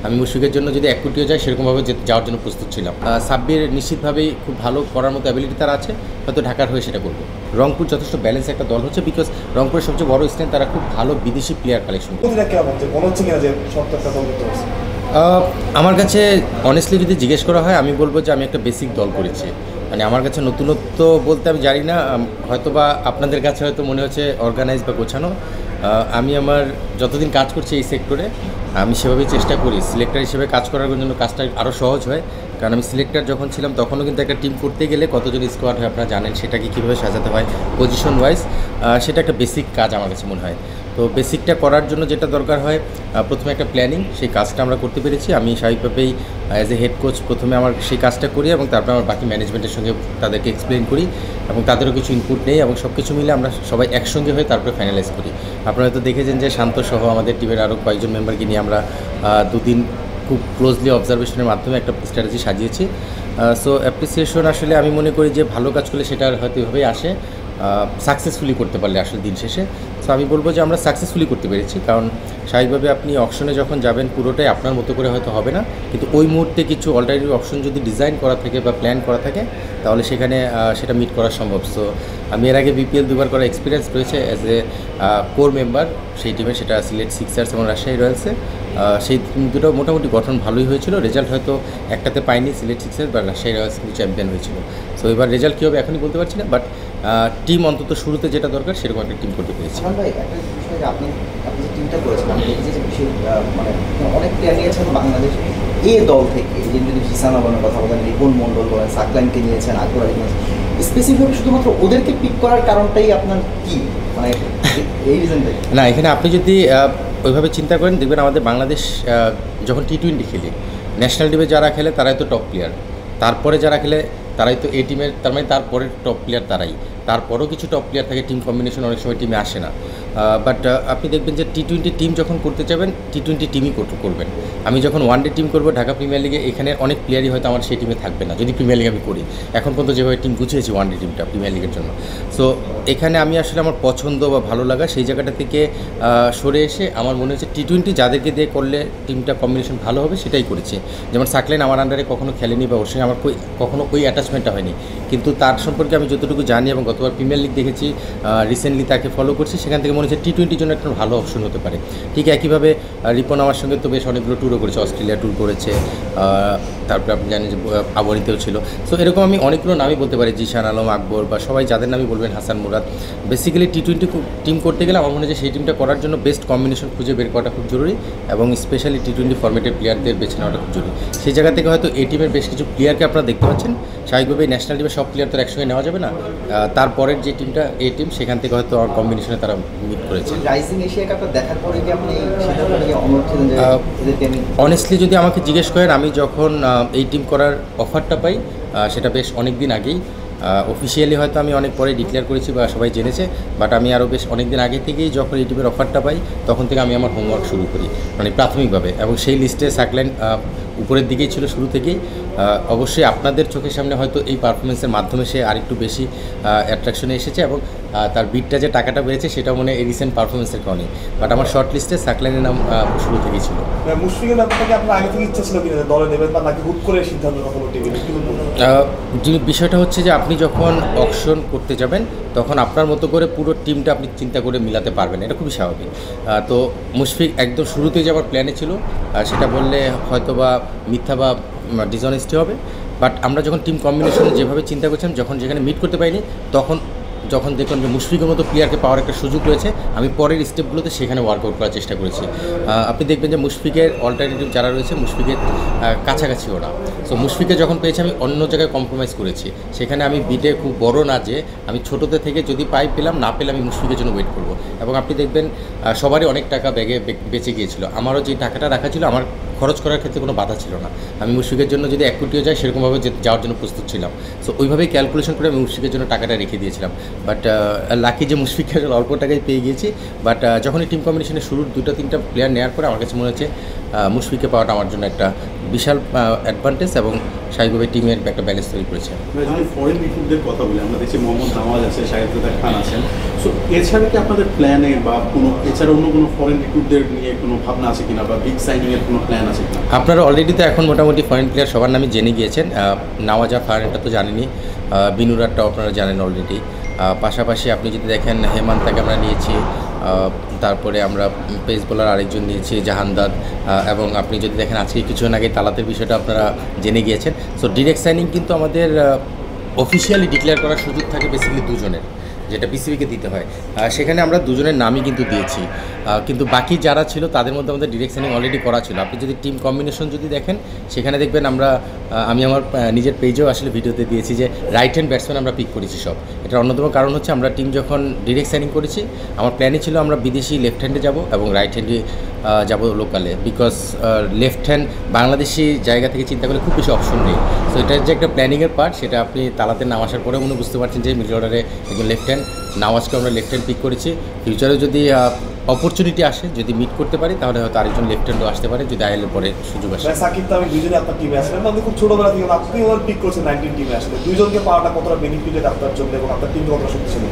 আমি মুশফিকের জন্য যদি 1 কোটিও যায় সেরকমভাবে যাওয়ার জন্য প্রস্তুত ছিলাম। সাব্বির নিশ্চিতভাবেই খুব ভালো করার মতো অ্যাবিলিটি তার আছে, হয়তো ঢাকার হয়ে সেটা করবে। রংপুর যথেষ্ট ব্যালেন্স একটা দল হচ্ছে, বিকজ রংপুরের সবচেয়ে বড় স্ট্রেন্থ তারা খুব ভালো বিদেশি প্লেয়ার কালেকশন করে। আমার কাছে অনেস্টলি যদি জিজ্ঞেস করা হয় আমি বলবো যে আমি একটা বেসিক দল করেছি। মানে আমার কাছে নতুনত্ব বলতে আমি জানি না, হয়তো বা আপনাদের কাছে হয়তো মনে হচ্ছে অর্গানাইজ বা গোছানো। আমি আমার যতদিন কাজ করছি এই সেক্টরে আমি সেভাবেই চেষ্টা করি সিলেক্টর হিসেবে কাজ করার জন্য কাজটা আরও সহজ হয়। কারণ আমি সিলেক্টর যখন ছিলাম তখনও কিন্তু একটা টিম করতে গেলে কতজন স্কোয়াড হয় আপনারা জানেন, সেটাকে কীভাবে সাজাতে হয় পজিশন ওয়াইজ, সেটা একটা বেসিক কাজ আমার কাছে মনে হয়। তো বেসিকটা করার জন্য যেটা দরকার হয় প্রথমে একটা প্ল্যানিং, সেই কাজটা আমরা করতে পেরেছি। আমি স্বাভাবিকভাবেই অ্যাজ এ হেড কোচ প্রথমে আমার সেই কাজটা করি এবং তারপর আমার বাকি ম্যানেজমেন্টের সঙ্গে তাদেরকে এক্সপ্লেন করি এবং তাদেরও কিছু ইনপুট নেই এবং সব কিছু মিলে আমরা সবাই একসঙ্গে হয়ে তারপরে ফাইনালাইজ করি। আপনারা হয়তো দেখেছেন যে শান্ত সহ আমাদের টিমের আরও কয়েকজন মেম্বারকে নিয়ে আমরা 2 দিন খুব ক্লোজলি অবজারভেশনের মাধ্যমে একটা স্ট্র্যাটেজি সাজিয়েছি। সো অ্যাপ্রিসিয়েশন আসলে আমি মনে করি যে ভালো কাজ করলে সেটা হয়তো এভাবেই আসে, সাকসেসফুলি করতে পারলে আসলে দিন শেষে। সো আমি বলবো যে আমরা সাকসেসফুলি করতে পেরেছি, কারণ স্বাভাবিকভাবে আপনি অপশনে যখন যাবেন পুরোটাই আপনার মতো করে হয়তো হবে না, কিন্তু ওই মুহূর্তে কিছু অল্টারনেটিভ অপশন যদি ডিজাইন করা থাকে বা প্ল্যান করা থাকে তাহলে সেখানে সেটা মিট করা সম্ভব। সো আমি এর আগে বিপিএল 2বার করার এক্সপিরিয়েন্স রয়েছে অ্যাজ এ কোর মেম্বার সেই টিমে, সেটা সিলেট সিক্সার্স এবং রাজশাহী রয়্যালসে। সেই দুটো মোটামুটি গঠন ভালোই হয়েছিল, রেজাল্ট হয়তো একটাতে পাইনি সিলেট সিক্সার্স বা রাজশাহী রয়্যালস কিন্তু চ্যাম্পিয়ন হয়েছিল। সো এবার রেজাল্ট কী হবে এখনই বলতে পারছি না, বাট টিম অন্তত শুরুতে যেটা দরকার সেরকম একটা টিম করতে পেরেছি। ভাই একটা বিষয় যে আপনি যে টিমটা করেছেন আমি দেখেছি যে বিশেষ মানে অনেক প্লেয়ার নিয়েছেন বাংলাদেশ এ দল থেকে, এই যে যদি হিসান আলমের কথা বলেন, রিপন মণ্ডল বলেন, সাকলাইনকে নিয়েছেন, আকবর আলী নিয়েছেন, স্পেসিফিকভাবে শুধুমাত্র ওদেরকে পিক করার কারণটাই আপনার কি, মানে এই রিজনটাই? না, এখানে আপনি যদি ওইভাবে চিন্তা করেন দেখবেন আমাদের বাংলাদেশ যখন টি-20 খেলে ন্যাশনাল টিমে যারা খেলে তারাই তো টপ প্লেয়ার, তারপরে যারা খেলে তারাই তো এই টিমের, তার মানে তারপরের টপ প্লেয়ার তারাই। তারপরেও কিছু টপ প্লেয়ার থাকে, টিম কম্বিনেশন অনেক সময় টিমে আসে না। বাট আপনি দেখবেন যে টি-20 টিম যখন করতে যাবেন টি-20 টিমই করবেন। আমি যখন ওয়ানডে টিম করবো ঢাকা প্রিমিয়ার লিগে, এখানে অনেক প্লেয়ারই হয়তো আমার সেই টিমে থাকবে না যদি প্রিমিয়ার লিগ আমি করি। এখন পর্যন্ত যেভাবে টিম গুছিয়েছি ওয়ানডে টিমটা প্রিমিয়ার লিগের জন্য, সো এখানে আমি আসলে আমার পছন্দ বা ভালো লাগা সেই জায়গাটা থেকে সরে এসে আমার মনে হচ্ছে টি-20 যাদেরকে দিয়ে করলে টিমটা কম্বিনেশন ভালো হবে সেটাই করেছি। যেমন সাকলাইন আমার আন্ডারে কখনো খেলেনি বা ওর সঙ্গে আমার কখনো ওই অ্যাটাচমেন্টটা হয়নি, কিন্তু তার সম্পর্কে আমি যতটুকু জানি এবং গতবার প্রিমিয়ার লিগ দেখেছি, রিসেন্টলি তাকে ফলো করছি, সেখান থেকে মনে হচ্ছে টি-20 জন্য একটা ভালো অপশন হতে পারে। ঠিক একইভাবে রিপন আমার সঙ্গে তো বেশ অনেকগুলো ট্যুরও করেছে, অস্ট্রেলিয়া ট্যুর করেছে, তারপরে আপনি জানেন যে আবহানিতেও ছিল। সো এরকম আমি অনেকগুলো নামই বলতে পারি, জিশান আলম, আকবর বা সবাই যাদের নামই বলবেন, হাসান মুরাদ। বেসিক্যালি টি-20 টিম করতে গেলে আমার মনে হয় যে সেই টিমটা করার জন্য বেস্ট কম্বিনেশন খুঁজে বের করাটা খুব জরুরি এবং স্পেশালি টি-20 ফরম্যাটের প্লেয়ারদের বেছে নেওয়াটা খুব জরুরি। সেই জায়গা থেকে হয়তো এই টিমের বেশ কিছু প্লেয়ারকে আপনারা দেখতে পাচ্ছেন। স্বাভাবিকভাবে ন্যাশনাল টিমের সব প্লেয়ার তো একসঙ্গে নেওয়া যাবে না, তারপরের যে টিমটা এই টিম সেখান থেকে হয়তো আমার কম্বিনেশনে তারা মিট করেছে। রাইজিং এশিয়া কাপটা দেখার পরে কি আপনি সিদ্ধান্ত নিয়ে অনড় ছিলেন যে এদেরকে আমি? অনেস্টলি যদি আমাকে জিজ্ঞেস করেন, আমি যখন এই টিম করার অফারটা পাই সেটা বেশ অনেক দিন আগেই, অফিসিয়ালি হয়তো আমি অনেক পরে ডিক্লেয়ার করেছি বা সবাই জেনেছে, বাট আমি আরও বেশ অনেক দিন আগে থেকেই যখন এই টিমের অফারটা পাই তখন থেকে আমি আমার হোমওয়ার্ক শুরু করি, মানে প্রাথমিকভাবে, এবং সেই লিস্টে সাকলাইন উপরের দিকেই ছিল শুরু থেকেই। অবশ্যই আপনাদের চোখের সামনে হয়তো এই পারফরমেন্সের মাধ্যমে সে আরেকটু বেশি অ্যাট্রাকশনে এসেছে এবং তার বিটটা যে টাকাটা বেড়েছে সেটাও মনে এই রিসেন্ট পারফরমেন্সের কারণে, বাট আমার শর্ট লিস্টে সাকলাইনের নাম শুরু থেকেই ছিল। মুশফিকের ব্যাপারটাকে আপনার আগে থেকে ইচ্ছা ছিল কিনা দলে নেবেন বা নাকি হুট করে সিদ্ধান্ত কখনো টেবিল? বিষয়টা হচ্ছে যে আপনি যখন অকশন করতে যাবেন তখন আপনার মতো করে পুরো টিমটা আপনি চিন্তা করে মিলাতে পারবেন, এটা খুবই স্বাভাবিক। তো মুশফিক একদম শুরুতেই যে আমার প্ল্যানে ছিল সেটা বললে হয়তো বা মিথ্যা বা ডিসঅনেস্টি হবে, বাট আমরা যখন টিম কম্বিনেশন যেভাবে চিন্তা করছিলাম, যখন যেখানে মিট করতে পারিনি যখন দেখলাম যে মুশফিকের মতো প্লেয়ারকে পাওয়ার একটা সুযোগ রয়েছে, আমি পরের স্টেপগুলোতে সেখানে ওয়ার্কআউট করার চেষ্টা করেছি। আপনি দেখবেন যে মুশফিকের অল্টারনেটিভ যারা রয়েছে মুশফিকের কাছাকাছি ওরা, সো মুশফিকে যখন পেয়েছি আমি অন্য জায়গায় কম্প্রোমাইজ করেছি, সেখানে আমি বিটে খুব বড় না যে আমি ছোটোতে থেকে যদি পেলাম না পেলে আমি মুশফিকের জন্য ওয়েট করব। এবং আপনি দেখবেন সবারই অনেক টাকা ব্যাগে বেঁচে গিয়েছিল, আমারও যে টাকাটা রাখা ছিল আমার খরচ করার ক্ষেত্রে কোনো বাধা ছিল না। আমি মুশফিকের জন্য যদি 1 কোটিও যায় সেরকমভাবে যাওয়ার জন্য প্রস্তুত ছিলাম। সো ওইভাবেই ক্যালকুলেশন করে আমি মুশফিকের জন্য টাকাটা রেখে দিয়েছিলাম, বাট লাকি যে মুশফিকের অল্প টাকায় পেয়ে গিয়েছি। বাট যখনই টিম কম্বিনেশনের শুরুর 2-3টা প্লেয়ার নেওয়ার পরে আমার কাছে মনে হচ্ছে মুশফিককে পাওয়াটা আমার জন্য একটা বিশাল অ্যাডভান্টেজ এবং স্বাভাবিকভাবে টিমের একটা ব্যালেন্স তৈরি করেছে। যদি ফরেন রিক্রুটদের কথা বলি, আমরা দেখছি মোহাম্মদ নওয়াজ আছে, শাহিদুল্লাহ খান আছেন, সো এছাড়া কি আপনাদের প্ল্যানে বা কোনো এছাড়া অন্য কোনো ফরেন রিক্রুটদের নিয়ে কোনো ভাবনা আছে কিনা বা বিগ সাইনিংয়ের কোনো প্ল্যান আছে কিনা? আপনারা অলরেডি তো এখন মোটামুটি ফরেন প্লেয়ার সবার নামে জেনে গিয়েছেন। নওয়াজ আর ফারহানটা তো জানেনই, বিনুরারটাও আপনারা জানেন অলরেডি। পাশাপাশি আপনি যদি দেখেন হেমান্তাকে আমরা নিয়েছি, তারপরে আমরা পেস বোলার আরেকজন নিয়েছি জাহানদাদ, এবং আপনি যদি দেখেন আজকে কিছুক্ষণ আগে তালাতের বিষয়টা আপনারা জেনে গিয়েছেন। সো ডিরেক্ট সাইনিং কিন্তু আমাদের অফিসিয়ালি ডিক্লেয়ার করার সুযোগ থাকে বেসিক্যালি দুজনের, যেটা বিসিবিকে দিতে হয়। সেখানে আমরা দুজনের নামই কিন্তু দিয়েছি, কিন্তু বাকি যারা ছিল তাদের মধ্যে আমাদের ডিরেক্ট সাইনিং অলরেডি করা ছিল। আপনি যদি টিম কম্বিনেশন যদি দেখেন সেখানে দেখবেন আমি আমার নিজের পেজেও আসলে ভিডিওতে দিয়েছি যে রাইট হ্যান্ড ব্যাটসম্যান আমরা পিক করেছি সব। এটার অন্যতম কারণ হচ্ছে আমরা টিম যখন ডিরেক্ট সাইনিং করেছি আমার প্ল্যানই ছিল আমরা বিদেশি লেফট হ্যান্ডে যাব এবং রাইট হ্যান্ডে যাব লোকালে, বিকজ লেফট হ্যান্ড বাংলাদেশি জায়গা থেকে চিন্তা করলে খুব বেশি অপশন নেই। সো এটার যে একটা প্ল্যানিংয়ের পার্ট সেটা আপনি তালাতে নাম আসার পরে মনে বুঝতে পারছেন যে মিডল অর্ডারে একজন লেফট হ্যান্ড নওয়াজকে আমরা লেফট হ্যান্ড পিক করেছি। ফিউচারেও যদি অপরচুনিটি আসে, যদি মিট করতে পারি তাহলে হয়তো আরেকজন লেফট হ্যান্ডও আসতে পারে যদি আইএলের পরে সুযোগ আসে। সাকিব তো আমি দুজনে আপনার টিমে আসলেন, আপনি খুব ছোটবেলা থেকে আপনি ওনার পিক করেছেন 19 টিমে আসলে দুইজনকে পাওয়াটা কতটা বেনিফিটেড আপনার জন্য এবং আপনার টিম কতটা শক্তিশালী?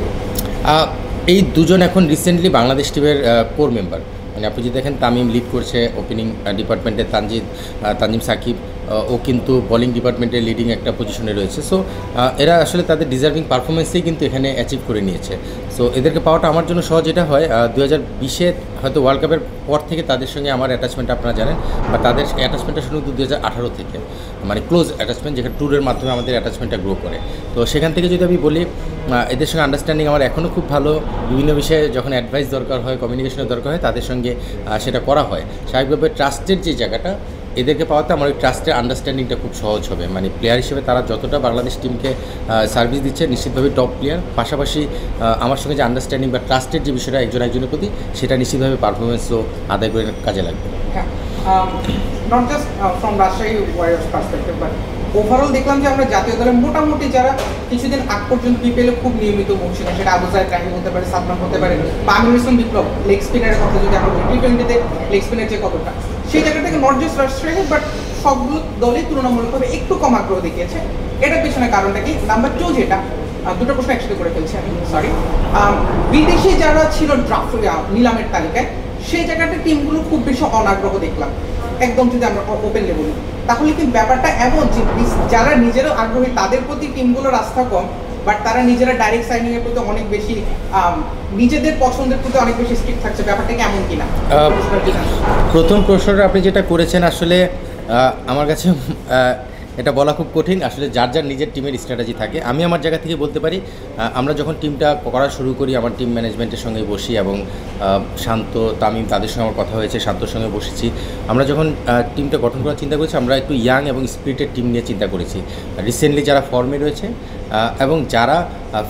এই দুজন এখন রিসেন্টলি বাংলাদেশ টিমের কোর মেম্বার। মানে আপনি যদি দেখেন তামিম লিড করছে ওপেনিং ডিপার্টমেন্টে, তানজিম সাকিব ও কিন্তু বোলিং ডিপার্টমেন্টে লিডিং একটা পজিশনে রয়েছে। সো এরা আসলে তাদের ডিজার্ভিং পারফরমেন্সেই কিন্তু এখানে অ্যাচিভ করে নিয়েছে। সো এদেরকে পাওয়াটা আমার জন্য সহজ এটা হয় 2020-এ হয়তো ওয়ার্ল্ড কাপের পর থেকে তাদের সঙ্গে আমার অ্যাটাচমেন্ট আপনারা জানেন, বা তাদের অ্যাটাচমেন্টটা শুরু 2018 থেকে, মানে ক্লোজ অ্যাটাচমেন্ট, যেখানে ট্যুরের মাধ্যমে আমাদের অ্যাটাচমেন্টটা গ্রো করে। তো সেখান থেকে যদি আমি বলি এদের সঙ্গে আন্ডারস্ট্যান্ডিং আমার এখনও খুব ভালো। বিভিন্ন বিষয়ে যখন অ্যাডভাইস দরকার হয়, কমিউনিকেশনের দরকার হয়, তাদের সঙ্গে সেটা করা হয়। স্বাভাবিকভাবে ট্রাস্টের যে জায়গাটা এদেরকে পাওয়াতে আমার ওই ট্রাস্টের আন্ডারস্ট্যান্ডিংটা খুব সহজ হবে। মানে প্লেয়ার হিসেবে তারা যতটা বাংলাদেশ টিমকে সার্ভিস দিচ্ছে নিশ্চিতভাবে টপ প্লেয়ার, পাশাপাশি আমার সঙ্গে যে আন্ডারস্ট্যান্ডিং বা ট্রাস্টের যে বিষয়টা একজনের প্রতি, সেটা নিশ্চিতভাবে পারফরমেন্সও আদায় করে কাজে লাগবে। Not just from Rajshahi Warriors perspective, but overall দেখলাম যে আমরা জাতীয় দলে মোটামুটি যারা কিছুদিন আগ পর্যন্ত বিপিএলে খুব নিয়মিত মুখছিল, সেটা আবু সাইদ রাহিম হতে পারে, সাদমান হতে পারে, বা আমিনুল ইসলাম বিপ্লব, লেগ স্পিনারের কথা যদি আমরা টি20-তে লেগ স্পিনের যে কতটা, সেই জায়গা থেকে নট জাস্ট রাজশাহী বাট সবগুলো দলই তুলনামূলকভাবে একটু কম আগ্রহ দেখিয়েছে। এটার পেছনে কারণটা কি? নাম্বার 2 যেটা, দুটো প্রশ্ন একসাথে করে ফেলছি আমি, সরি। বিদেশি যারা ছিল ড্রাফট নিলামের তালিকায়, সেই জায়গাতে টিমগুলো খুব বেশি অনাগ্রহ দেখলাম একদম, যদি আমরা ওপেনলি বলি। তাহলে কি ব্যাপারটা এমন যে যারা নিজেরাও আগ্রহী তাদের প্রতি টিমগুলোর আস্থা কম, বাট তারা নিজেরা ডাইরেক্ট সাইনিংয়ের প্রতি অনেক বেশি নিজেদের পছন্দের প্রতি অনেক বেশি স্ট্রিক্ট থাকছে, ব্যাপারটা কেমন কিনা? প্রথম প্রশ্নটা আপনি যেটা করেছেন আসলে আমার কাছে এটা বলা খুব কঠিন। আসলে যার যার নিজের টিমের স্ট্র্যাটেজি থাকে। আমি আমার জায়গা থেকে বলতে পারি, আমরা যখন টিমটা করা শুরু করি আমার টিম ম্যানেজমেন্টের সঙ্গে বসি এবং শান্ত, তামিম, তাদের সঙ্গে আমার কথা হয়েছে, শান্তর সঙ্গে বসেছি। আমরা যখন টিমটা গঠন করার চিন্তা করেছি আমরা একটু ইয়াং এবং স্পিরিটেড টিম নিয়ে চিন্তা করেছি। রিসেন্টলি যারা ফর্মে রয়েছে এবং যারা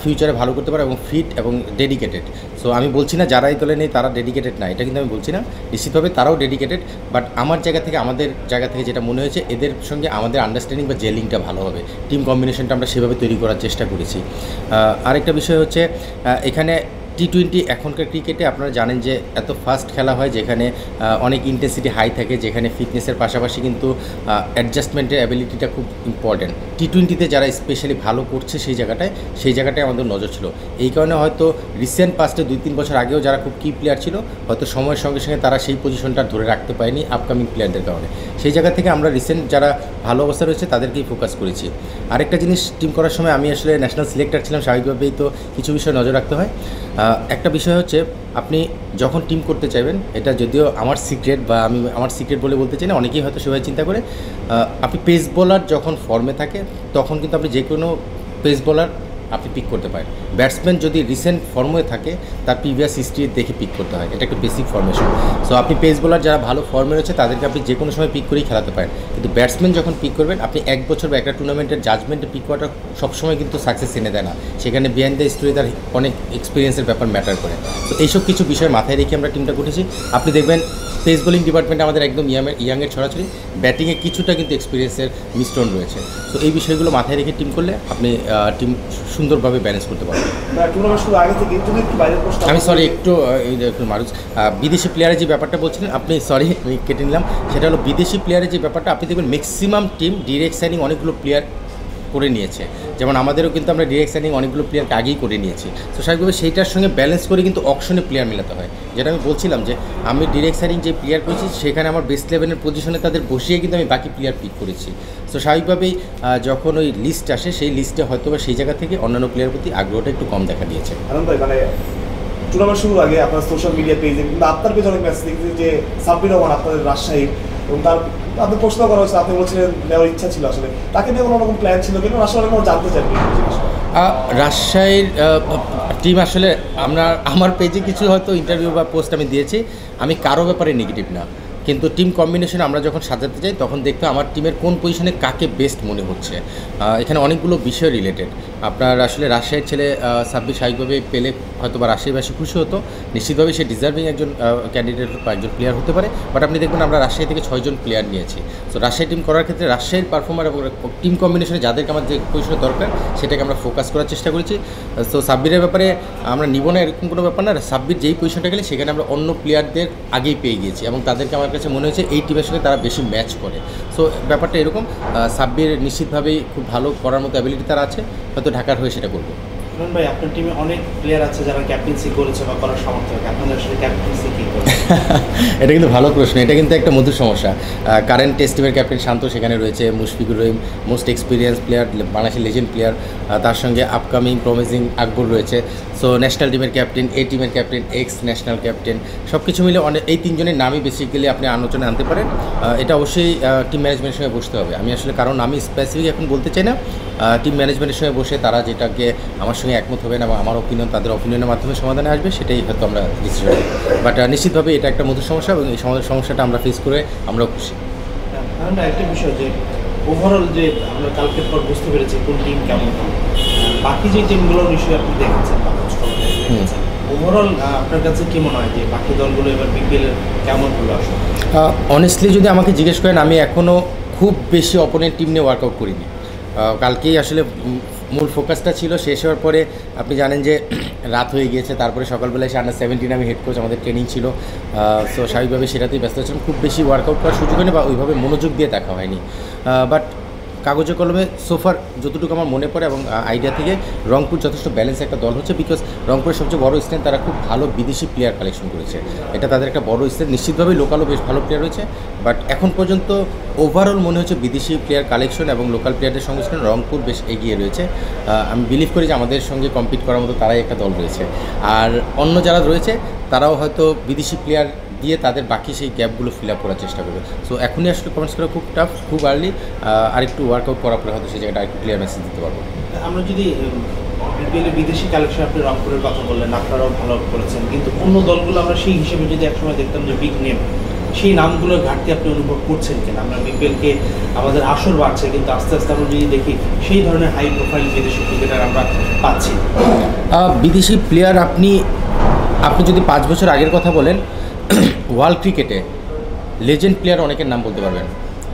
ফিউচারে ভালো করতে পারে এবং ফিট এবং ডেডিকেটেড। সো আমি বলছি না যারা এই দলে নেই তারা ডেডিকেটেড না, এটা কিন্তু আমি বলছি না, নিশ্চিতভাবে তারাও ডেডিকেটেড। বাট আমার জায়গা থেকে, আমাদের জায়গা থেকে যেটা মনে হয়েছে এদের সঙ্গে আমাদের আন্ডারস্ট্যান্ডিং বা জেলিংটা ভালো হবে, টিম কম্বিনেশনটা আমরা সেভাবে তৈরি করার চেষ্টা করেছি। আরেকটা বিষয় হচ্ছে এখানে টি20 এখনকার ক্রিকেটে আপনারা জানেন যে এত ফাস্ট খেলা হয়, যেখানে অনেক ইন্টেন্সিটি হাই থাকে, যেখানে ফিটনেসের পাশাপাশি কিন্তু অ্যাডজাস্টমেন্টের অ্যাবিলিটিটা খুব ইম্পর্ট্যান্ট। টি20-তে যারা স্পেশালি ভালো করছে সেই জায়গাটায় আমাদের নজর ছিল। এই কারণে হয়তো রিসেন্ট পাস্টে 2-3 বছর আগেও যারা খুব কি প্লেয়ার ছিল হয়তো সময়ের সঙ্গে সঙ্গে তারা সেই পজিশনটা ধরে রাখতে পারেনি আপকামিং প্লেয়ারদের কারণে। সেই জায়গা থেকে আমরা রিসেন্ট যারা ভালো অবস্থা রয়েছে তাদেরকেই ফোকাস করেছি। আরেকটা জিনিস, টিম করার সময় আমি আসলে ন্যাশনাল সিলেক্টর ছিলাম, স্বাভাবিকভাবেই তো কিছু বিষয় নজর রাখতে হয়। একটা বিষয় হচ্ছে আপনি যখন টিম করতে চাইবেন, এটা যদিও আমার সিক্রেট বা আমি আমার সিক্রেট বলতে চাই না, অনেকেই হয়তো সেভাবে চিন্তা করে, আপনি পেস বোলার যখন ফর্মে থাকে তখন কিন্তু আপনি যে কোনো পেস বোলার আপনি পিক করতে পারেন। ব্যাটসম্যান যদি রিসেন্ট ফর্মে থাকে তার প্রিভিয়াস হিস্ট্রি দেখে পিক করতে হয়, এটা একটা বেসিক ফর্মেশন। সো আপনি পেস বোলার যারা ভালো ফর্মে রয়েছে তাদেরকে আপনি যে কোনো সময় পিক করেই খেলাতে পারেন, কিন্তু ব্যাটসম্যান যখন পিক করবেন আপনি 1 বছর বা একটা টুর্নামেন্টের জাজমেন্টে পিক করাটা সবসময় কিন্তু সাকসেস এনে দেয় না, সেখানে বিহাইন্ড দ্য স্টোরি তার অনেক এক্সপিরিয়েন্সের ব্যাপার ম্যাটার করে। তো এইসব কিছু বিষয় মাথায় রেখে আমরা টিমটা করেছি। আপনি দেখবেন পেস বোলিং ডিপার্টমেন্টে আমাদের একদম ইয়াংয়ের ছড়াছড়ি, ব্যাটিংয়ে কিছুটা কিন্তু এক্সপিরিয়েন্সের মিশ্রণ রয়েছে। তো এই বিষয়গুলো মাথায় রেখে টিম করলে আপনি টিম সুন্দরভাবে ব্যালেন্স করতে পারবো। টুর্নামেন্ট শুরু আগে থেকে যদি একটু বাইরের প্রশ্ন আমি সরি একটু মারুজ, বিদেশি প্লেয়ারের যে ব্যাপারটা বলছিলেন আপনি, সরি আমি কেটে নিলাম, সেটা হলো বিদেশি প্লেয়ারের যে ব্যাপারটা আপনি দেখবেন ম্যাক্সিমাম টিম ডিরেক্ট সাইনিং অনেকগুলো প্লেয়ার করে নিয়েছে, যেমন আমাদেরও কিন্তু আমরা ডিরেক্ট সাইনিং অনেকগুলো প্লেয়ারকে আগেই করে নিয়েছি। তো স্বাভাবিকভাবে সেইটার সঙ্গে ব্যালেন্স করে কিন্তু অকশনে প্লেয়ার মেলাতে হয়, যেটা আমি বলছিলাম যে আমি ডিরেক্ট সাইনিং যে প্লেয়ার করেছি সেখানে আমার বেস্ট লেভেলের পজিশনে তাদের বসিয়ে কিন্তু আমি বাকি প্লেয়ার পিক করেছি। তো স্বাভাবিকভাবেই যখন ওই লিস্ট আসে সেই লিস্টে হয়তো বা সেই জায়গা থেকে অন্যান্য প্লেয়ারের প্রতি আগ্রহটা একটু কম দেখা দিয়েছে। আনন্দ ভাই, মানে টুর্নামেন্ট শুরুর আগে আপনার সোশ্যাল মিডিয়া পেজে কিন্তু আপনার পেজে অনেক মেসেজ দেখছি যে সাব্বির রহমান আপনাদের রাজশাহীর, এবং তার আপনি প্রশ্ন করা হয়েছে, আপনি বলছিলেন নেওয়ার ইচ্ছা ছিল, আসলে তাকে নিয়ে কোনো রকম প্ল্যান ছিল কিন্তু আসলে কোনো জানতে চাই রাজশাহীর টিম আসলে আমার পেজে কিছু হয়তো ইন্টারভিউ বা পোস্ট আমি দিয়েছি, আমি কারো ব্যাপারে নেগেটিভ না, কিন্তু টিম কম্বিনেশন আমরা যখন সাজাতে যাই তখন দেখতে আমার টিমের কোন পজিশনে কাকে বেস্ট মনে হচ্ছে। এখানে অনেকগুলো বিষয় রিলেটেড। আপনার আসলে রাজশাহীর ছেলে সাব্বির স্বাভাবিকভাবে পেলে হয়তো বা রাজশাহীবাসী খুশি হতো, নিশ্চিতভাবে সে ডিজার্ভিং একজন ক্যান্ডিডেট বা একজন প্লেয়ার হতে পারে। বাট আপনি দেখবেন আমরা রাজশাহী থেকে 6 জন প্লেয়ার নিয়েছি। সো রাজশাহী টিম করার ক্ষেত্রে রাজশাহীর পারফর্মার এবং টিম কম্বিনেশনে যাদেরকে আমার যে পজিশনে দরকার সেটাকে আমরা ফোকাস করার চেষ্টা করেছি। সো সাব্বিরের ব্যাপারে আমরা নিব না এরকম কোনো ব্যাপার না, সাব্বির যেই পজিশনটা গেলে সেখানে আমরা অন্য প্লেয়ারদের আগেই পেয়ে গিয়েছি এবং তাদেরকে আমার কাছে মনে হয়েছে এই টিমের সঙ্গে তারা বেশি ম্যাচ করে। সো ব্যাপারটা এরকম, সাব্বির নিশ্চিতভাবেই খুব ভালো করার মতো অ্যাবিলিটি তার আছে, হয়তো ঢাকার হয়ে সেটা করবো। ভাই, আপনার টিমে অনেক প্লেয়ার আছে যারা ক্যাপ্টেন্সি করেছে বা করার সামর্থ্য আছে, আপনাদের আসলে ক্যাপ্টেন্সি কী করে? এটা কিন্তু ভালো প্রশ্ন, এটা কিন্তু একটা মধুর সমস্যা। কারেন্ট টেস্ট টিমের ক্যাপ্টেন শান্ত সেখানে রয়েছে, Mushfiqur Rahim most experience player, বাংলাদেশের লেজেন্ড প্লেয়ার, তার সঙ্গে আপকামিং প্রমিজিং আকবর রয়েছে। সো ন্যাশনাল টিমের ক্যাপ্টেন, এ টিমের ক্যাপ্টেন, এক্স ন্যাশনাল ক্যাপ্টেন, সব কিছু মিলে এই 3 জনের নামই বেসিক্যালি আপনি আলোচনায় আনতে পারেন। এটা অবশ্যই টিম ম্যানেজমেন্টের সঙ্গে বসতে হবে। আমি আসলে কারণ আমি স্পেসিফিক এখন বলতে চাই না, টিম ম্যানেজমেন্টের সঙ্গে বসে তারা যেটাকে আমার সঙ্গে একমত হবে না বা আমার অপিনিয়ন তাদের অপিনিয়নের মাধ্যমে সমাধানে আসবে সেটাই হয়তো আমরা ডিসিশন নেব। বাট নিশ্চিতভাবে এটা একটা মধুর সমস্যা এবং এই সমস্যাটা আমরা ফেস করে আমরাও খুশি। একটা বিষয় যে ওভারঅল যে আমরা কালকের পর বুঝতে পেরেছি কোন টিম কেমন, বাকি যে টিমগুলোর বিষয়ে আপনি দেখেছেন বা ওভারঅল আপনার কাছে কি মনে হয় যে বাকি দলগুলো এবার বিপিএলের কেমন হলো আসলে? অনেস্টলি যদি আমাকে জিজ্ঞেস করেন, আমি এখনও খুব বেশি অপোনেন্ট টিম নিয়ে ওয়ার্কআউট করিনি। কালকেই আসলে মূল ফোকাসটা ছিল, শেষ হওয়ার পরে আপনি জানেন যে রাত হয়ে গিয়েছে, তারপরে সকালবেলা এসে আন্ডার-17 আমি হেড কোচ, আমাদের ট্রেনিং ছিল। সো স্বাভাবিকভাবে সেটাতেই ব্যস্ত ছিলাম, খুব বেশি ওয়ার্কআউট করার সুযোগ হয়নি বা ওইভাবে মনোযোগ দিয়ে দেখা হয়নি। বাট কাগজে কলমে সোফার যতটুকু আমার মনে পড়ে এবং আইডিয়া থেকে রংপুর যথেষ্ট ব্যালেন্স একটা দল হচ্ছে, বিকজ রংপুরের সবচেয়ে বড় স্ট্রেন্থ তারা খুব ভালো বিদেশি প্লেয়ার কালেকশন করেছে, এটা তাদের একটা বড় স্ট্রেন্থ। নিশ্চিতভাবেই লোকালও বেশ ভালো প্লেয়ার রয়েছে, বাট এখন পর্যন্ত ওভারঅল মনে হচ্ছে বিদেশি প্লেয়ার কালেকশন এবং লোকাল প্লেয়ারদের সংমিশ্রণ রংপুর বেশ এগিয়ে রয়েছে। আমি বিলিভ করি যে আমাদের সঙ্গে কম্পিট করার মতো তারাই একটা দল রয়েছে, আর অন্য যারা রয়েছে তারাও হয়তো বিদেশি প্লেয়ার দিয়ে তাদের বাকি সেই গ্যাপগুলো ফিল আপ করার চেষ্টা করবে। সো এখনই আসলে কমেন্টস করা খুব টাফ, খুব আর্লি, আরেকটু ওয়ার্কআউট করার পরে হয়তো সেই জায়গাটা আরেকটু ক্লিয়ার মেসেজ দিতে পারবো। আমরা যদি বিপিএলে বিদেশি কালেকশন, আপনি রংপুরের কথা বললেন, আপনারাও ভালো করেছেন, কিন্তু অন্য দলগুলো আমরা সেই হিসেবে যদি একসময় দেখতাম যে বিগ নেম, সেই নামগুলোর ঘাটতি আপনি অনুভব করছেন কিনা? আমরা বিপিএলকে আমাদের আসর বাড়ছে, কিন্তু আস্তে আস্তে আমরা যদি দেখি সেই ধরনের হাই প্রোফাইল বিদেশি ক্রিকেটার আমরা পাচ্ছি। বিদেশি প্লেয়ার আপনি যদি 5 বছর আগের কথা বলেন, ওয়ার্ল্ড ক্রিকেটে লেজেন্ড প্লেয়ার অনেকের নাম বলতে পারবেন,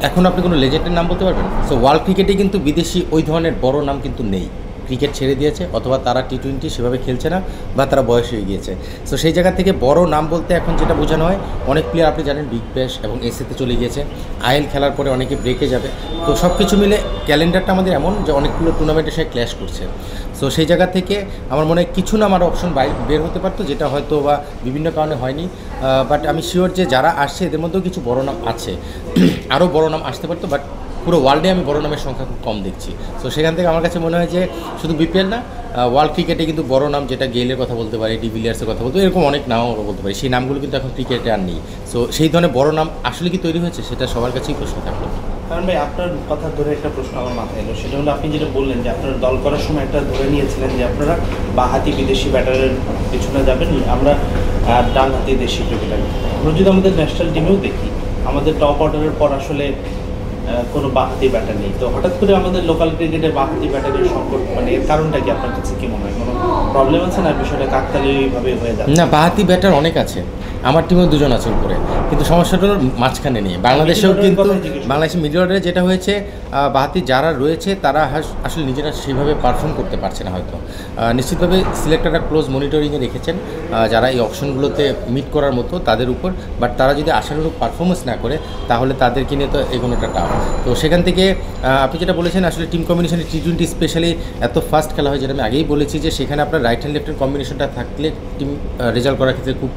এখন আপনি কোনো লেজেন্ডের নাম বলতে পারবেন? সো ওয়ার্ল্ড ক্রিকেটে কিন্তু বিদেশি ওই ধরনের বড় নাম কিন্তু নেই, ক্রিকেট ছেড়ে দিয়েছে অথবা তারা টি-20 সেভাবে খেলছে না বা তারা বয়স হয়ে গিয়েছে। সো সেই জায়গা থেকে বড় নাম বলতে এখন যেটা বোঝানো হয়, অনেক প্লেয়ার আপনি জানেন বিগ ব্যাশ এবং এসএতে চলে গিয়েছে, আইএল খেলার পরে অনেকে ব্রেকে যাবে। তো সব কিছু মিলে ক্যালেন্ডারটা আমাদের এমন যে অনেকগুলো টুর্নামেন্টের সাথে ক্ল্যাশ করছে। সো সেই জায়গা থেকে আমার মনে হয় কিছু নাম আরও অপশন বের হতে পারতো, যেটা হয়তো বা বিভিন্ন কারণে হয়নি। বাট আমি শিওর যে যারা আসছে এদের মধ্যেও কিছু বড় নাম আছে, আরও বড় নাম আসতে পারতো, বাট পুরো ওয়ার্ল্ডে আমি বড় নামের সংখ্যা খুব কম দেখছি। সো সেখান থেকে আমার কাছে মনে হয় যে শুধু বিপিএল না, ওয়ার্ল্ড ক্রিকেটে কিন্তু বড় নাম, যেটা গেইলের কথা বলতে পারি, ডিভিলিয়ার্সের কথা বলতে পারি, এরকম অনেক নামও আমরা বলতে পারি, সেই নামগুলো কিন্তু এখন ক্রিকেটে আর নেই। সো সেই ধরনের বড় নাম আসলে কি তৈরি হয়েছে, সেটা সবার কাছেই প্রশ্ন থাকলো। কারণ ভাই, আপনার কথা ধরে একটা প্রশ্ন আমার মাথায় এলো, সেটা হলো আপনি যেটা বললেন যে আপনার দল করার সময় একটা ধরে নিয়েছিলেন যে আপনারা বাঁহাতি বিদেশি ব্যাটারের পিছনে যাবেন, আমরা ডান হাতি দেশি ক্রিকেটার। আমরা যদি আমাদের ন্যাশনাল টিমেও দেখি, আমাদের টপ অর্ডারের পর আসলে কোনো বাঁহাতি ব্যাটার নেই। তো হঠাৎ করে আমাদের লোকাল ক্রিকেটে বাঁহাতি ব্যাটারের সংকট, মানে এর কারণটা কি আপনার কাছে কি মনে হয়? কোনো প্রবলেম আছে না বিষয়টা কাকতালীয়ভাবে হয়ে যাচ্ছে? না, বাঁহাতি ব্যাটার অনেক আছে, আমার টিমেও 2 জন আছে উপরে, কিন্তু সমস্যাটা মাঝখানে নিয়ে বাংলাদেশেও কিন্তু বাংলাদেশের মিডল অর্ডারে যেটা হয়েছে, বাহাতি যারা রয়েছে তারা আসলে নিজেরা সেইভাবে পারফর্ম করতে পারছে না হয়তো। নিশ্চিতভাবে সিলেক্টররা ক্লোজ মনিটরিংয়ে রেখেছেন যারা এই অপশনগুলোতে মিট করার মতো তাদের উপর, বাট তারা যদি আশানুরূপ পারফরমেন্স না করে তাহলে তাদেরকে নিয়ে তো এগোনোটা টাফ। তো সেখান থেকে আপনি যেটা বলেছেন আসলে টিম কম্বিনেশনে T20 স্পেশালি এত ফাস্ট খেলা হয়, যেটা আমি আগেই বলেছি যে সেখানে আপনার রাইট হ্যান্ড লেফটের কম্বিনেশনটা থাকলে টিম রেজাল্ট করার ক্ষেত্রে খুব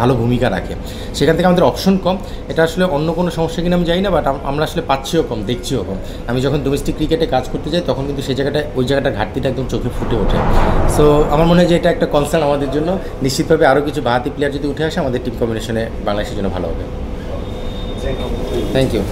ভালো ভূমিকা রাখে। সেখান থেকে আমাদের অপশন কম, এটা আসলে অন্য কোনো সমস্যা কিনা আমি জানি না, বাট আমরা আসলে পাচ্ছিও কম, দেখছিও কম। আমি যখন ডোমেস্টিক ক্রিকেটে কাজ করতে যাই তখন কিন্তু সেই ওই জায়গাটার ঘাটতিটা একদম চোখে ফুটে ওঠে। সো আমার মনে হয় যে এটা একটা কনসার্ন আমাদের জন্য। নিশ্চিতভাবে আরও কিছু বাহাতি প্লেয়ার যদি উঠে আসে আমাদের টিম কম্বিনেশনে বাংলাদেশের জন্য ভালো হবে। Thank you.